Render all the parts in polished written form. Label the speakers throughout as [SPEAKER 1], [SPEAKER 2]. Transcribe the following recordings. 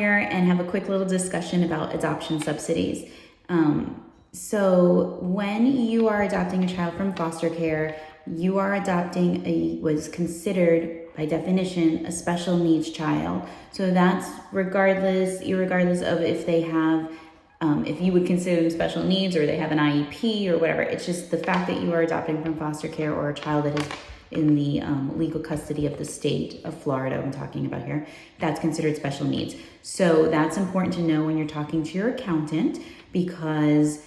[SPEAKER 1] here and have a quick little discussion about adoption subsidies. So when you are adopting a child from foster care, you are adopting what's considered by definition a special needs child. So that's irregardless of if they have, if you would consider them special needs or they have an IEP or whatever. It's just the fact that you are adopting from foster care or a child that is in the legal custody of the state of Florida, I'm talking about here, that's considered special needs. So that's important to know when you're talking to your accountant, because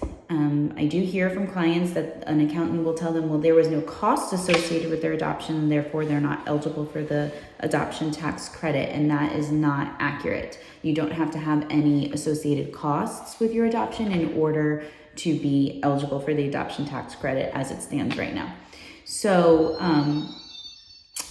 [SPEAKER 1] I do hear from clients that an accountant will tell them, well, there was no cost associated with their adoption, and therefore they're not eligible for the adoption tax credit, and that is not accurate. You don't have to have any associated costs with your adoption in order to be eligible for the adoption tax credit as it stands right now. So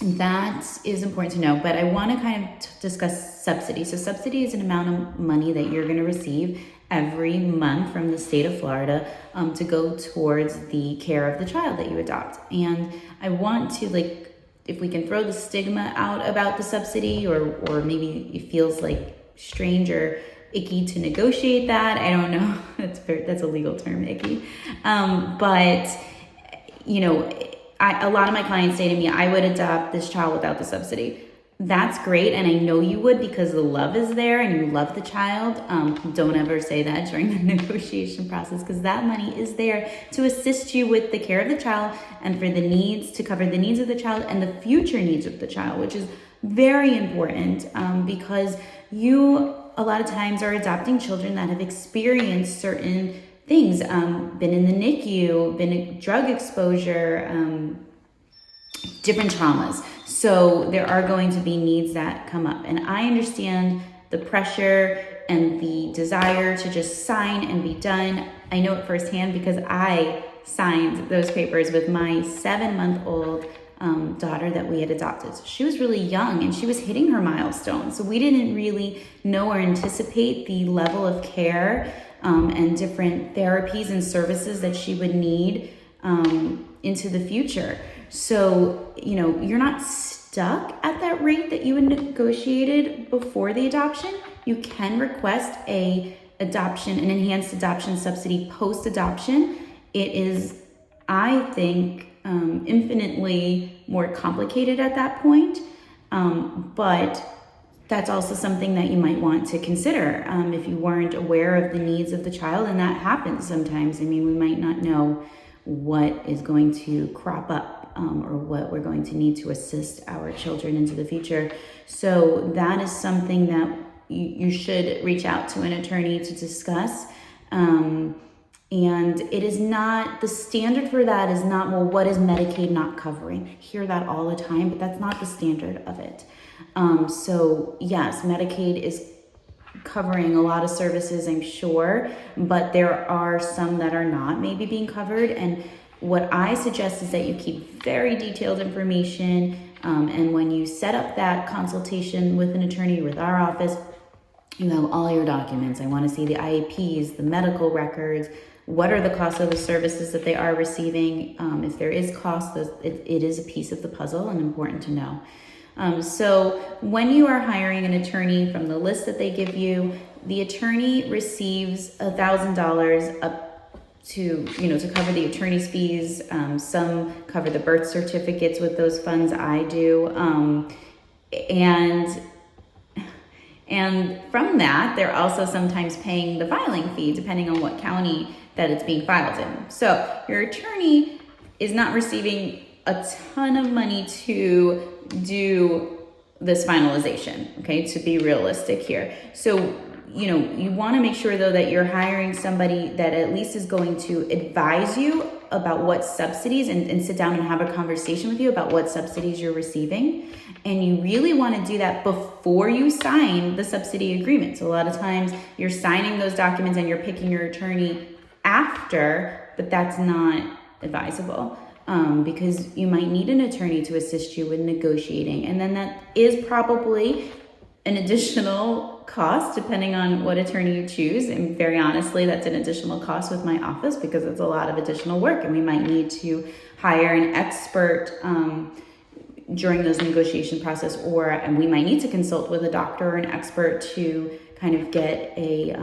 [SPEAKER 1] that is important to know, but I want to kind of discuss subsidy. So subsidy is an amount of money that you're going to receive every month from the state of Florida to go towards the care of the child that you adopt. And I want to, if we can throw the stigma out about the subsidy, or maybe it feels like strange or icky to negotiate that. I don't know. That's a legal term, icky. But a lot of my clients say to me, I would adopt this child without the subsidy. That's great, and I know you would, because the love is there and you love the child. Don't ever say that during the negotiation process, because that money is there to assist you with the care of the child and to cover the needs of the child and the future needs of the child, which is very important, because you a lot of times are adopting children that have experienced certain things, been in the NICU, been a drug exposure, different traumas. So there are going to be needs that come up. And I understand the pressure and the desire to just sign and be done. I know it firsthand because I signed those papers with my 7-month-old daughter that we had adopted. So she was really young and she was hitting her milestone. So we didn't really know or anticipate the level of care and different therapies and services that she would need into the future. So, you're not stuck at that rate that you had negotiated before the adoption. You can request an enhanced adoption subsidy post-adoption. It is, I think, infinitely more complicated at that point, but that's also something that you might want to consider if you weren't aware of the needs of the child, and that happens sometimes. I mean, we might not know what is going to crop up or what we're going to need to assist our children into the future. So that is something that you should reach out to an attorney to discuss. And it is not, the standard for that is not, well, what is Medicaid not covering? I hear that all the time, but that's not the standard of it. So yes, Medicaid is covering a lot of services, I'm sure, but there are some that are not maybe being covered. And what I suggest is that you keep very detailed information. And when you set up that consultation with an attorney, with our office, you have all your documents. I want to see the IEPs, the medical records. What are the costs of the services that they are receiving? If there is cost, it is a piece of the puzzle and important to know. So when you are hiring an attorney from the list that they give you, the attorney receives $1,000 up to cover the attorney's fees. Some cover the birth certificates with those funds. I do. And from that, they're also sometimes paying the filing fee depending on what county that it's being filed in. So your attorney is not receiving a ton of money to do this finalization, okay, to be realistic here. So, you want to make sure though that you're hiring somebody that at least is going to advise you about what subsidies and sit down and have a conversation with you about what subsidies you're receiving. And you really want to do that before you sign the subsidy agreement. So a lot of times you're signing those documents and you're picking your attorney after, but that's not advisable. Because you might need an attorney to assist you with negotiating. And then that is probably an additional cost depending on what attorney you choose. And very honestly, that's an additional cost with my office because it's a lot of additional work and we might need to hire an expert during those negotiation process, and we might need to consult with a doctor or an expert to kind of get a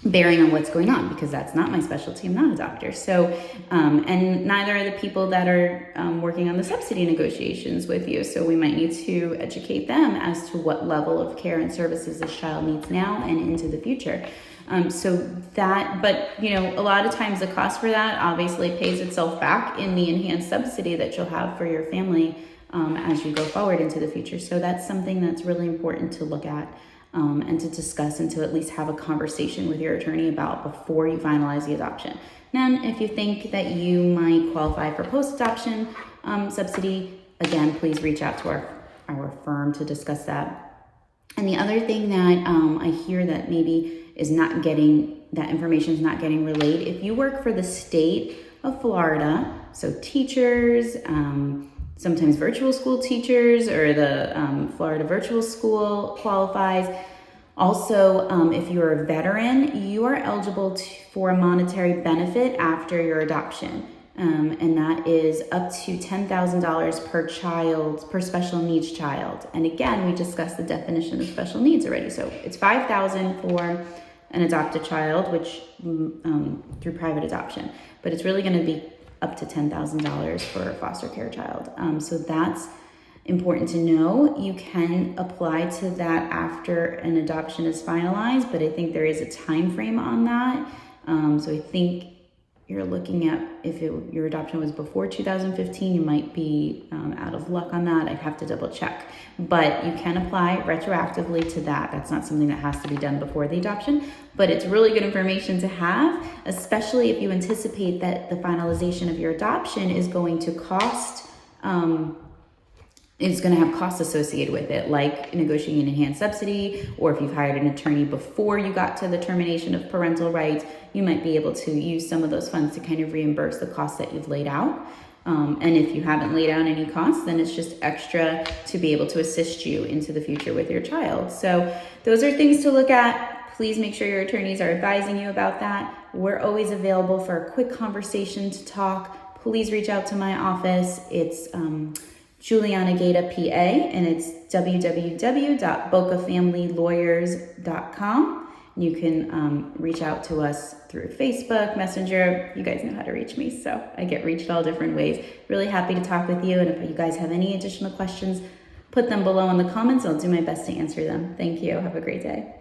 [SPEAKER 1] bearing on what's going on, because that's not my specialty. I'm not a doctor. So, and neither are the people that are working on the subsidy negotiations with you. So we might need to educate them as to what level of care and services this child needs now and into the future. But a lot of times the cost for that obviously pays itself back in the enhanced subsidy that you'll have for your family as you go forward into the future. So that's something that's really important to look at and to discuss, and to at least have a conversation with your attorney about before you finalize the adoption. Then if you think that you might qualify for post-adoption subsidy, again, please reach out to our firm to discuss that. And the other thing that I hear that maybe that information is not getting relayed, if you work for the state of Florida, so teachers, sometimes virtual school teachers, or the Florida Virtual School qualifies. Also, if you're a veteran, you are eligible for a monetary benefit after your adoption. And that is up to $10,000 per child, per special needs child. And again, we discussed the definition of special needs already. So it's $5,000 for an adopted child, which through private adoption, but it's really going to be up to $10,000 for a foster care child. So that's important to know. You can apply to that after an adoption is finalized, but I think there is a time frame on that. So I think you're looking at, if your adoption was before 2015, you might be out of luck on that. I'd have to double check. But you can apply retroactively to that. That's not something that has to be done before the adoption, but it's really good information to have, especially if you anticipate that the finalization of your adoption is going to cost, it's going to have costs associated with it, like negotiating an enhanced subsidy, or if you've hired an attorney before you got to the termination of parental rights, you might be able to use some of those funds to kind of reimburse the costs that you've laid out. And if you haven't laid out any costs, then it's just extra to be able to assist you into the future with your child. So those are things to look at. Please make sure your attorneys are advising you about that. We're always available for a quick conversation to talk. Please reach out to my office. It's Juliana Gaita, PA, and it's www.bocafamilylawyers.com. You can reach out to us through Facebook, Messenger. You guys know how to reach me, so I get reached all different ways. Really happy to talk with you, and if you guys have any additional questions, put them below in the comments. I'll do my best to answer them. Thank you. Have a great day.